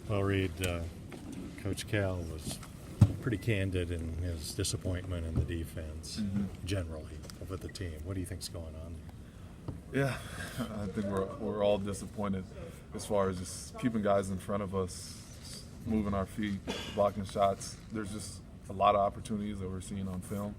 Well, Reid, Coach Cal was pretty candid in his disappointment in the defense generally with the team. What do you think's going on there? Yeah, I think we're all disappointed as far as just keeping guys in front of us, moving our feet, blocking shots. There's just a lot of opportunities that we're seeing on film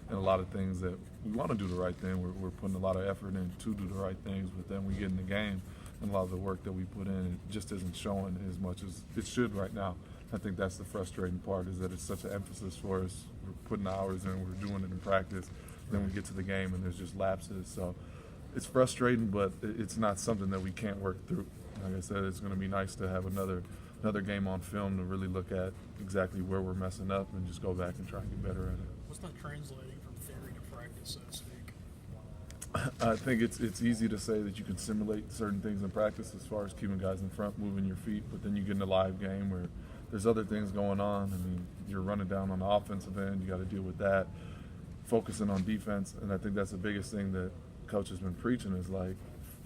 and a lot of things that we want to do the right thing. We're putting a lot of effort in to do the right things, but then we get in the game and a lot of the work that we put in it just isn't showing as much as it should right now. I think that's the frustrating part, is that it's such an emphasis for us. We're putting hours in, we're doing it in practice, then we get to the game and there's just lapses. So it's frustrating, but it's not something that we can't work through. Like I said, it's going to be nice to have another game on film to really look at exactly where we're messing up and just go back and try and get better at it. What's not translating from theory to practice, so to speak? I think it's easy to say that you can simulate certain things in practice as far as keeping guys in front, moving your feet, but then you get in a live game where there's other things going on. I mean, you're running down on the offensive end, you got to deal with that, focusing on defense, and I think that's the biggest thing that Coach has been preaching is, like,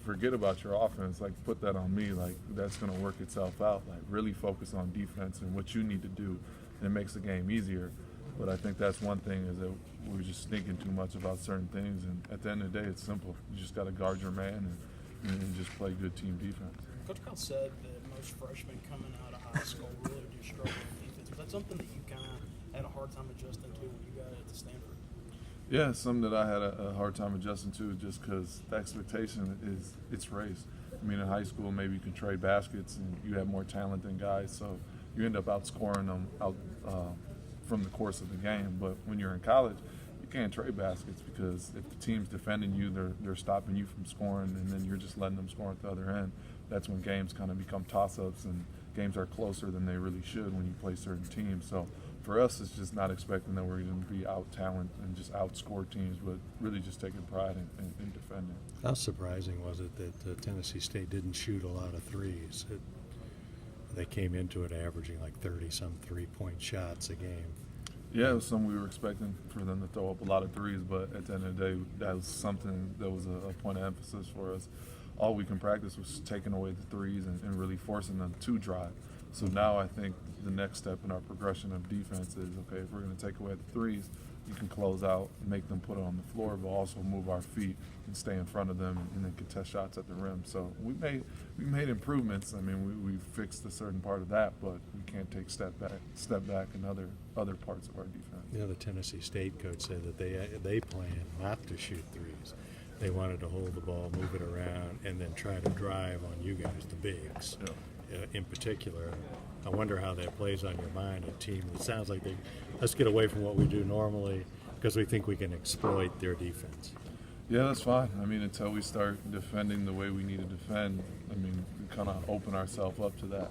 forget about your offense, like, put that on me, like, that's going to work itself out, like, really focus on defense and what you need to do, and it makes the game easier. But I think that's one thing, is that we're just thinking too much about certain things, and at the end of the day, it's simple. You just got to guard your man and just play good team defense. Coach Cal said that most freshmen coming out of high school really do struggle with defense. Was that something that you kind of had a hard time adjusting to when you got to Stanford? Yeah, it's something that I had a hard time adjusting to, just because the expectation is it's race. I mean, in high school, maybe you can trade baskets and you have more talent than guys, so you end up outscoring them from the course of the game. But when you're in college, you can't trade baskets, because if the team's defending you, they're stopping you from scoring, and then you're just letting them score at the other end. That's when games kind of become toss-ups, and games are closer than they really should when you play certain teams. So for us, it's just not expecting that we're going to be out-talent and just outscore teams, but really just taking pride in defending. How surprising was it that Tennessee State didn't shoot a lot of threes? They came into it averaging like 30-some three-point shots a game. Yeah, it was something we were expecting for them to throw up a lot of threes, but at the end of the day, that was something that was a point of emphasis for us. All we can practice was taking away the threes and really forcing them to drive. So now I think the next step in our progression of defense is, okay, if we're going to take away the threes, you can close out, make them put it on the floor, but also move our feet and stay in front of them and then contest shots at the rim. So we made improvements. I mean, we fixed a certain part of that, but we can't take step back in other parts of our defense. You know, the Tennessee State coach said that they planned not to shoot threes. They wanted to hold the ball, move it around, and then try to drive on you guys, the bigs. Yeah. In particular, I wonder how that plays on your mind. A team that sounds like let's get away from what we do normally because we think we can exploit their defense. Yeah, that's fine. I mean, until we start defending the way we need to defend, I mean, we kind of open ourselves up to that,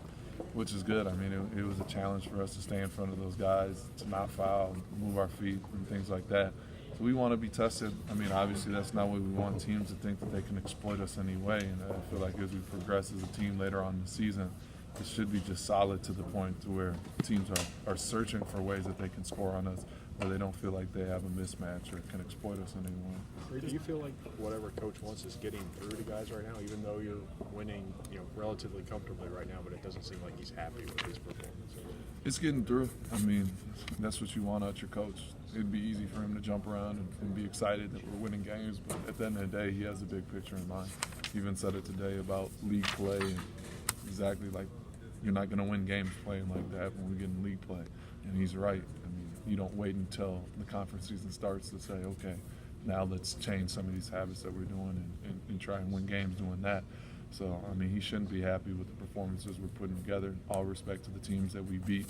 which is good. I mean, it was a challenge for us to stay in front of those guys, to not foul, move our feet, and things like that. So we want to be tested. I mean, obviously that's not what we want teams to think, that they can exploit us anyway. And I feel like as we progress as a team later on in the season, it should be just solid to the point to where teams are searching for ways that they can score on us, where they don't feel like they have a mismatch or can exploit us anymore. Do you feel like whatever coach wants is getting through to guys right now, even though you're winning, relatively comfortably right now, but it doesn't seem like he's happy with his performance? It's getting through. I mean, that's what you want out your coach. It'd be easy for him to jump around and be excited that we're winning games, but at the end of the day, he has a big picture in mind. He even said it today about league play, and exactly like, you're not going to win games playing like that when we get in league play. And he's right. I mean, you don't wait until the conference season starts to say, okay, now let's change some of these habits that we're doing and try and win games doing that. So, I mean, he shouldn't be happy with the performances we're putting together. All respect to the teams that we beat.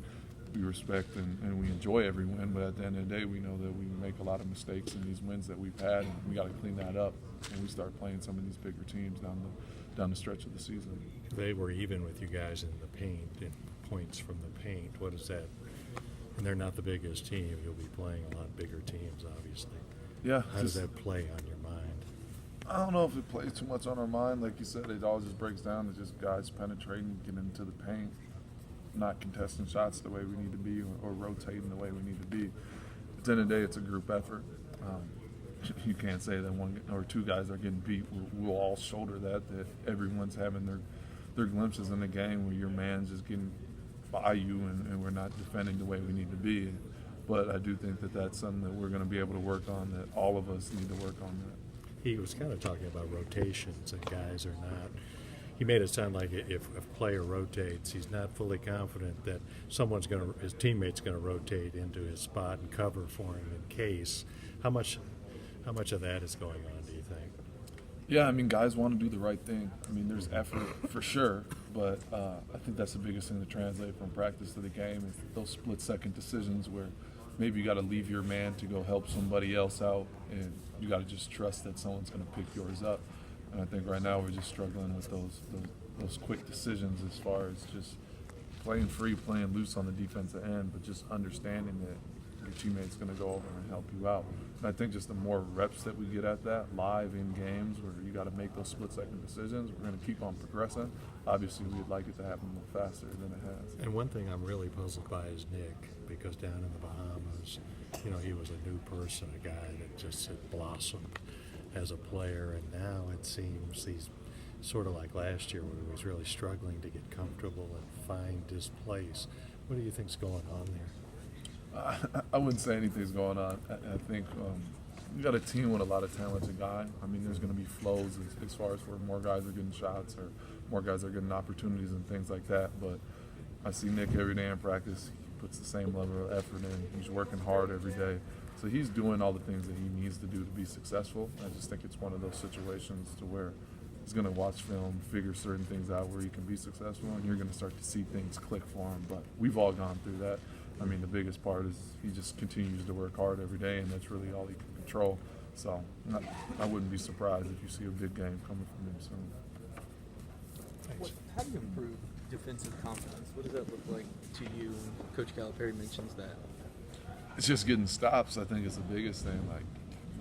We respect and we enjoy every win, but at the end of the day, we know that we make a lot of mistakes in these wins that we've had, and we got to clean that up when we start playing some of these bigger teams down the stretch of the season. They were even with you guys in the paint, in points from the paint. What is that? And they're not the biggest team. You'll be playing a lot bigger teams, obviously. Yeah. How does that play on your mind? I don't know if it plays too much on our mind. Like you said, it all just breaks down to just guys penetrating, getting into the paint, not contesting shots the way we need to be, or rotating the way we need to be. At the end of the day, it's a group effort. You can't say that one or two guys are getting beat. We'll all shoulder that everyone's having their glimpses in the game where your man's just getting by you and we're not defending the way we need to be. But I do think that that's something that we're going to be able to work on, that all of us need to work on that. He was kind of talking about rotations and guys are not. He made it sound like if a player rotates, he's not fully confident that his teammate's going to rotate into his spot and cover for him in case. How much of that is going on, do you think? Yeah, I mean, guys want to do the right thing. I mean, there's effort for sure, but I think that's the biggest thing to translate from practice to the game is those split-second decisions where maybe you got to leave your man to go help somebody else out, and you got to just trust that someone's going to pick yours up. And I think right now we're just struggling with those quick decisions as far as just playing free, playing loose on the defensive end, but just understanding that your teammate's going to go over and help you out. And I think just the more reps that we get at that live in games where you got to make those split-second decisions, we're going to keep on progressing. Obviously, we'd like it to happen more faster than it has. And one thing I'm really puzzled by is Nick, because down in the Bahamas, he was a new person, a guy that just had blossomed as a player, and now it seems he's sort of like last year where he was really struggling to get comfortable and find his place. What do you think's going on there? I wouldn't say anything's going on. I think you got a team with a lot of talented guys. I mean, there's going to be flows as far as where more guys are getting shots or more guys are getting opportunities and things like that. But I see Nick every day in practice. He puts the same level of effort in. He's working hard every day. So he's doing all the things that he needs to do to be successful. I just think it's one of those situations to where he's going to watch film, figure certain things out where he can be successful, and you're going to start to see things click for him. But we've all gone through that. I mean, the biggest part is he just continues to work hard every day, and that's really all he can control. So I wouldn't be surprised if you see a big game coming from him soon. How do you improve defensive confidence? What does that look like to you? Coach Calipari mentions that. It's just getting stops, I think, is the biggest thing. Like,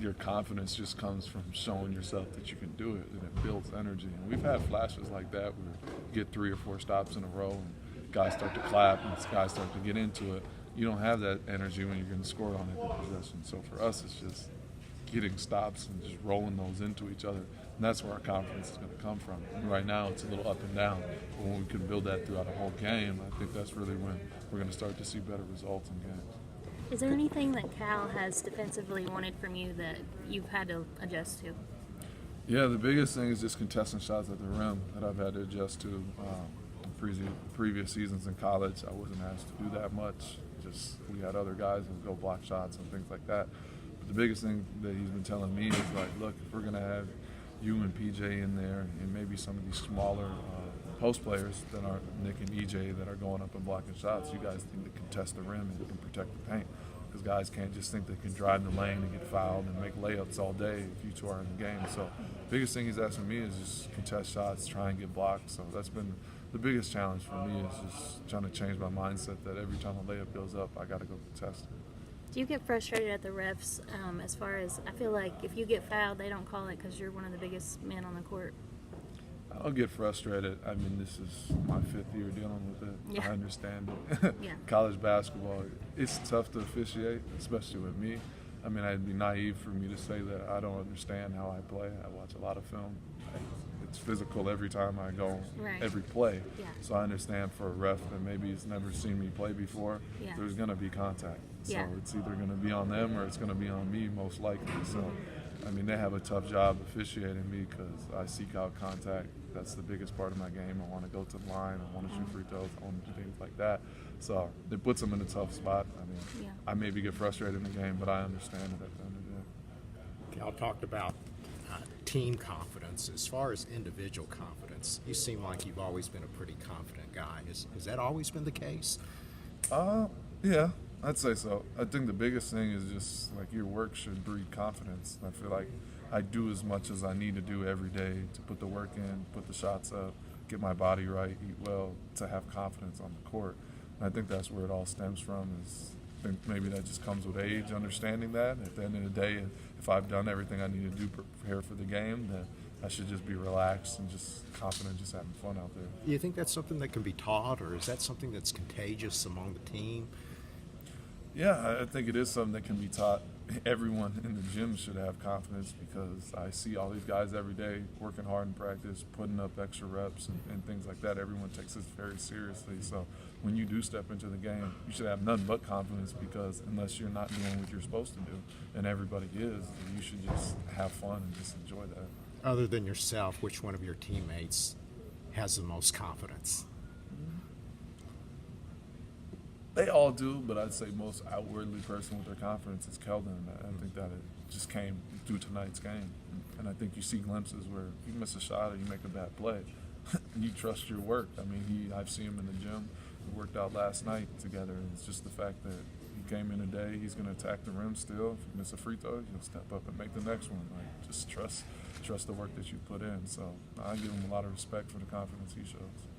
your confidence just comes from showing yourself that you can do it, and it builds energy. And we've had flashes like that where you get 3 or 4 stops in a row, and guys start to clap, and guys start to get into it. You don't have that energy when you're going to score on every possession. So for us, it's just getting stops and just rolling those into each other. And that's where our confidence is going to come from. And right now, it's a little up and down. But when we can build that throughout a whole game, I think that's really when we're going to start to see better results in games. Is there anything that Cal has defensively wanted from you that you've had to adjust to? Yeah, the biggest thing is just contesting shots at the rim that I've had to adjust to. Previous seasons in college, I wasn't asked to do that much. Just we had other guys who go block shots and things like that. But the biggest thing that he's been telling me is like, look, if we're going to have you and PJ in there and maybe some of these smaller post players that aren't Nick and EJ that are going up and blocking shots, you guys need to contest the rim and you can protect the paint. Because guys can't just think they can drive in the lane and get fouled and make layups all day if you two are in the game. So the biggest thing he's asking me is just contest shots, try and get blocked. So that's been the biggest challenge for me, is just trying to change my mindset that every time a layup goes up, I got to go contest it. Do you get frustrated at the refs as far as, I feel like if you get fouled, they don't call it because you're one of the biggest men on the court? I'll get frustrated. I mean, this is my 5th year dealing with it. Yeah. I understand it. Yeah. College basketball, it's tough to officiate, especially with me. I mean, it'd be naive for me to say that I don't understand how I play. I watch a lot of film. It's physical every time I go, Right. every play. Yeah. So I understand for a ref that maybe has never seen me play before, Yeah. there's going to be contact. So Yeah. it's either going to be on them or it's going to be on me, most likely. So, I mean, they have a tough job officiating me because I seek out contact. That's the biggest part of my game. I want to go to the line. I want to shoot free throws. I want to do things like that. So it puts them in a tough spot. I mean, Yeah. I maybe get frustrated in the game, but I understand it at the end of the day. Cal talked about team confidence. As far as individual confidence, you seem like you've always been a pretty confident guy. Has that always been the case? Yeah, I'd say so. I think the biggest thing is just like your work should breed confidence. I feel like I do as much as I need to do every day to put the work in, put the shots up, get my body right, eat well, to have confidence on the court. And I think that's where it all stems from. I think maybe that just comes with age, understanding that. At the end of the day, if I've done everything I need to do to prepare for the game, then I should just be relaxed and just confident, just having fun out there. Do you think that's something that can be taught, or is that something that's contagious among the team? Yeah, I think it is something that can be taught. everyone in the gym should have confidence, because I see all these guys every day working hard in practice, putting up extra reps and things like that. Everyone takes this very seriously. So when you do step into the game, you should have nothing but confidence, because unless you're not doing what you're supposed to do, and everybody is, you should just have fun and just enjoy that. Other than yourself, which one of your teammates has the most confidence? They all do, but I'd say most outwardly person with their confidence is Keldon. I think that it just came through tonight's game. And I think you see glimpses where you miss a shot or you make a bad play, you trust your work. I mean, I've seen him in the gym. We worked out last night together, and it's just the fact that he came in today, he's going to attack the rim still. If you miss a free throw, he'll step up and make the next one. Like, just trust the work that you put in. So I give him a lot of respect for the confidence he shows.